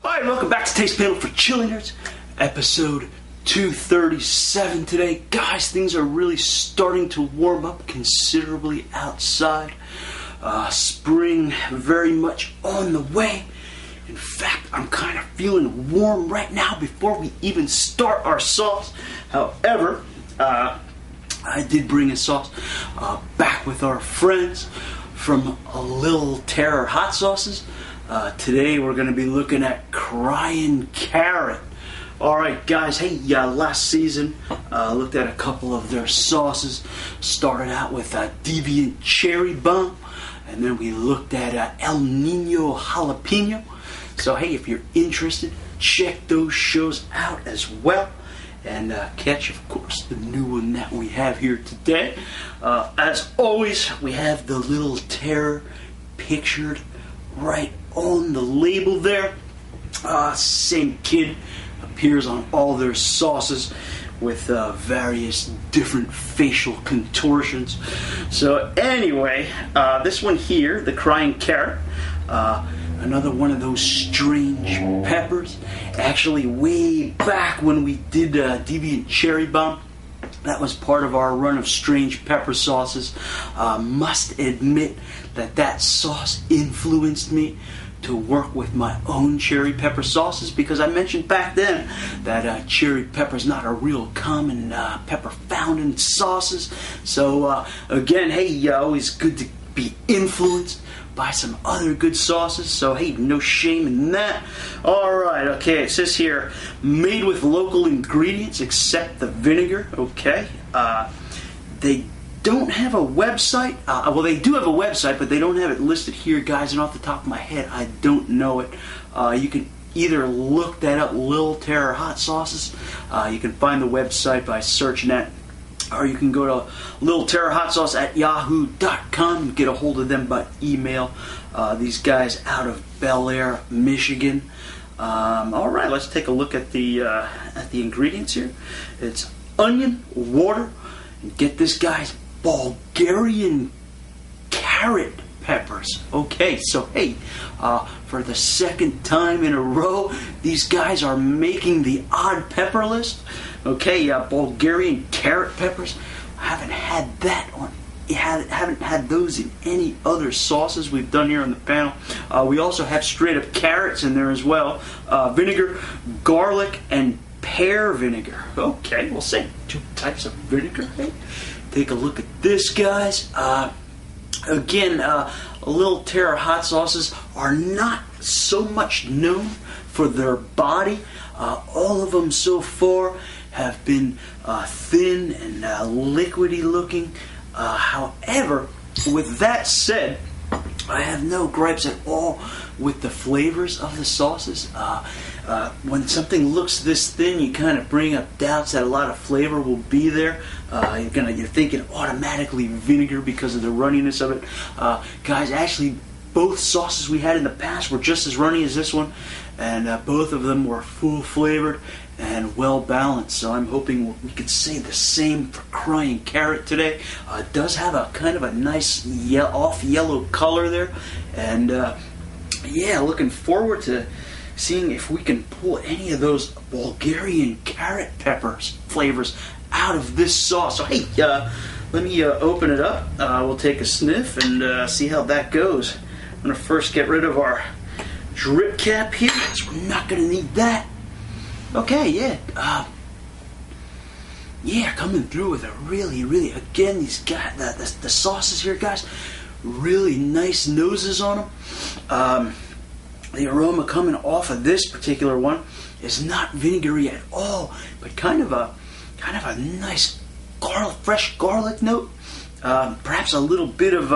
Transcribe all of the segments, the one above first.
Alright, welcome back to Taste Panel for Chili Nerds, episode 237 today. Guys, things are really starting to warm up considerably outside. Spring very much on the way. In fact, I'm kind of feeling warm right now before we even start our sauce. However, I did bring a sauce back with our friends from A Little Terror Hot Sauces. Today we're going to be looking at Crying Carrot. Alright guys, hey, last season looked at a couple of their sauces. Started out with Deviant Cherry Bomb, and then we looked at El Nino Jalapeno. So hey, if you're interested, check those shows out as well. And catch, of course, the new one that we have here today. As always, we have the Little Terror pictured right on the label there. Same kid appears on all their sauces with various different facial contortions. So anyway, this one here, the Crying Carrot, another one of those strange peppers. Actually, way back when we did Deviant Cherry Bomb, that was part of our run of strange pepper sauces. Must admit that sauce influenced me to work with my own cherry pepper sauces, because I mentioned back then that cherry pepper is not a real common pepper found in sauces. So again, hey, always good to be influenced by some other good sauces. So hey, no shame in that. Alright, okay, it says here, made with local ingredients except the vinegar. Okay, they don't have a website. Well, they do have a website, but they don't have it listed here, guys, and off the top of my head, I don't know it. You can either look that up, Little Terror Hot Sauces. You can find the website by searching that, or you can go to Little Terror Hot Sauce at yahoo.com and get a hold of them by email. These guys out of Bel Air, Michigan. Alright, let's take a look at the ingredients here. It's onion, water, and get this, guys, Bulgarian carrot peppers. Okay, so hey, for the second time in a row, these guys are making the odd pepper list. Okay, Bulgarian carrot peppers. I haven't had that on. Haven't had those in any other sauces we've done here on the panel. We also have straight up carrots in there as well. Vinegar, garlic, and pear vinegar. Okay, we'll say two types of vinegar. Hey, take a look at this, guys. Again, Little Terror Hot Sauces are not so much known for their body. All of them so far have been thin and liquidy looking. However, with that said, I have no gripes at all with the flavors of the sauces. When something looks this thin, you kind of bring up doubts that a lot of flavor will be there. You're thinking automatically vinegar because of the runniness of it. Guys, actually, both sauces we had in the past were just as runny as this one, and both of them were full flavored and well balanced. So I'm hoping we could say the same for Crying Carrot today. It does have a kind of a nice off yellow color there, and yeah, looking forward to seeing if we can pull any of those Bulgarian carrot peppers flavors out of this sauce. So hey, let me open it up. We'll take a sniff and see how that goes. I'm going to first get rid of our drip cap here, because we're not going to need that. Okay, yeah. Yeah, coming through with a really, again, these guys, the sauces here, guys, really nice noses on them. The aroma coming off of this particular one is not vinegary at all, but kind of a nice fresh garlic note. Perhaps a little bit of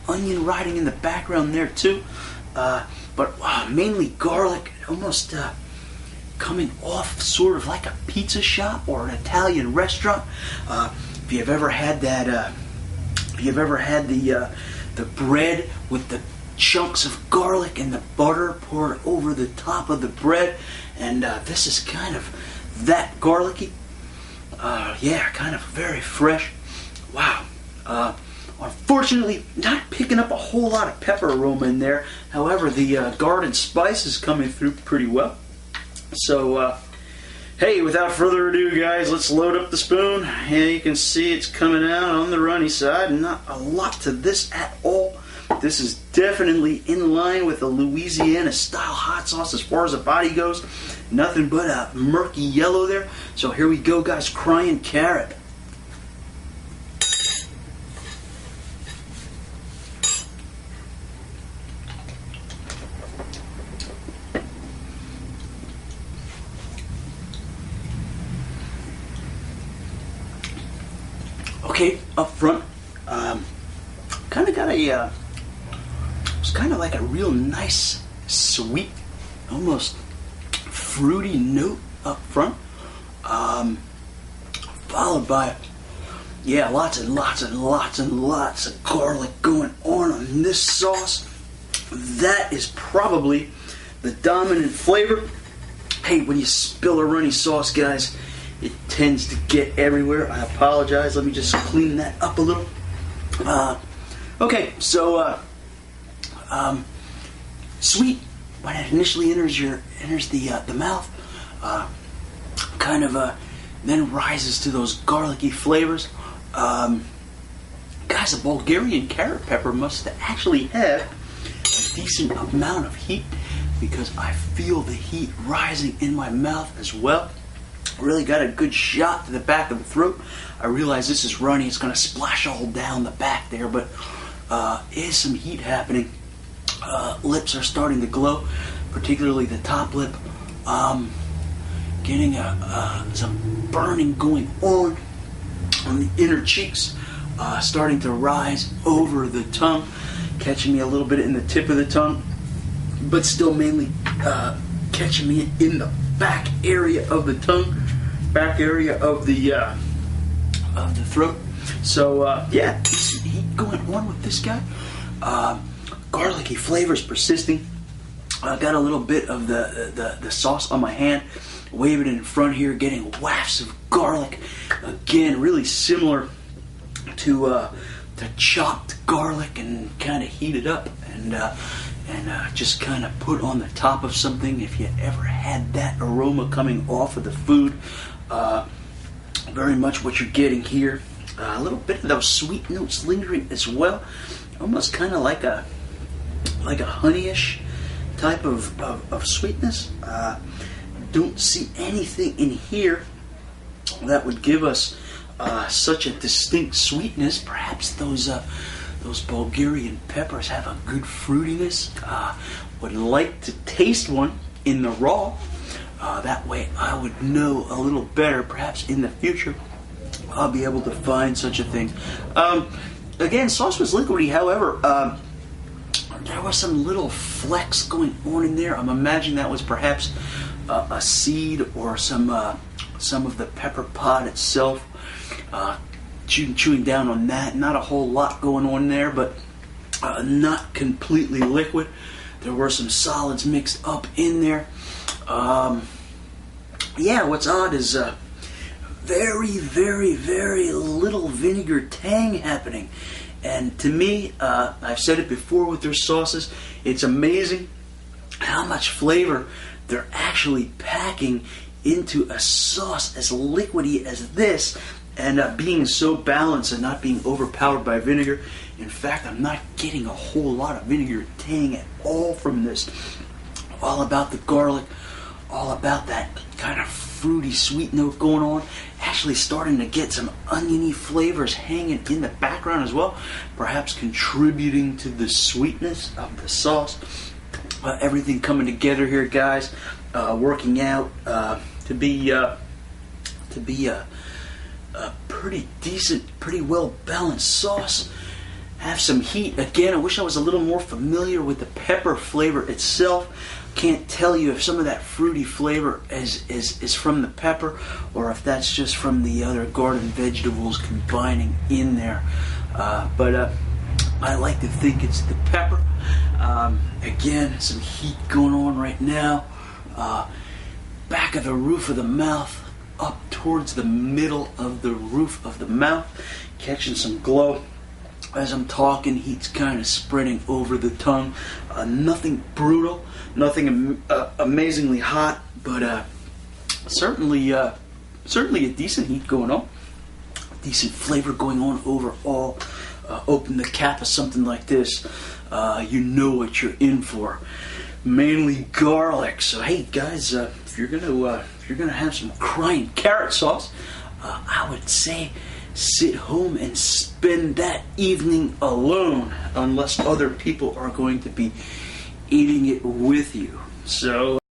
onion riding in the background there too. But mainly garlic, almost coming off sort of like a pizza shop or an Italian restaurant. If you've ever had that, the bread with the chunks of garlic and the butter poured over the top of the bread, and this is kind of that garlicky. Yeah, kind of very fresh. Wow. Unfortunately, not picking up a whole lot of pepper aroma in there. However, the garden spice is coming through pretty well. So, hey, without further ado, guys, let's load up the spoon. And you can see it's coming out on the runny side. Not a lot to this at all. This is definitely in line with a Louisiana-style hot sauce as far as the body goes. Nothing but a murky yellow there. So here we go, guys. Crying carrot. Okay, up front, kind of got a, it's kind of like a real nice, sweet, almost fruity note up front, followed by, yeah, lots and lots and lots and lots of garlic going on this sauce. That is probably the dominant flavor. Hey, when you spill a runny sauce, guys, it tends to get everywhere. I apologize. Let me just clean that up a little. Okay, so sweet when it initially enters the mouth, kind of then rises to those garlicky flavors. Guys, a Bulgarian carrot pepper must actually have a decent amount of heat, because I feel the heat rising in my mouth as well. Really got a good shot to the back of the throat. I realize this is runny. It's going to splash all down the back there, but is some heat happening. Lips are starting to glow, particularly the top lip. Getting some burning going on the inner cheeks, starting to rise over the tongue, catching me a little bit in the tip of the tongue, but still mainly catching me in the back area of the tongue, back area of the throat. So yeah, heat going on with this guy. Garlicky flavors persisting. I got a little bit of the sauce on my hand, waving it in front here, getting wafts of garlic. Again, really similar to chopped garlic, and kind of heated up and just kind of put on the top of something. If you ever had that aroma coming off of the food, very much what you're getting here. A little bit of those sweet notes lingering as well, almost kind of like a honeyish type of sweetness. Don't see anything in here that would give us such a distinct sweetness. Perhaps those Bulgarian peppers have a good fruitiness. Would like to taste one in the raw. That way I would know a little better. Perhaps in the future I'll be able to find such a thing. Again, sauce was liquidy. However, there was some little flecks going on in there. I'm imagining that was perhaps a seed or some of the pepper pod itself. Chewing down on that. Not a whole lot going on there, but not completely liquid. There were some solids mixed up in there. Yeah, what's odd is very, very, very little vinegar tang happening. And to me, I've said it before with their sauces, it's amazing how much flavor they're actually packing into a sauce as liquidy as this, and being so balanced and not being overpowered by vinegar. In fact, I'm not getting a whole lot of vinegar tang at all from this. All about the garlic, all about that kind of fruity sweet note going on. Actually starting to get some oniony flavors hanging in the background as well, perhaps contributing to the sweetness of the sauce. Everything coming together here, guys. Working out to be a pretty decent, pretty well balanced sauce. Have some heat. Again, I wish I was a little more familiar with the pepper flavor itself. Can't tell you if some of that fruity flavor is from the pepper, or if that's just from the other garden vegetables combining in there. But I like to think it's the pepper. Again, some heat going on right now. Back of the roof of the mouth, up towards the middle of the roof of the mouth, catching some glow. As I'm talking, heat's kind of spreading over the tongue. Nothing brutal, nothing amazingly hot, but certainly a decent heat going on. Decent flavor going on overall. Open the cap of something like this, you know what you're in for. Mainly garlic. So hey guys, if you're gonna have some crying carrot sauce, I would say sit home and spend that evening alone, unless other people are going to be eating it with you. So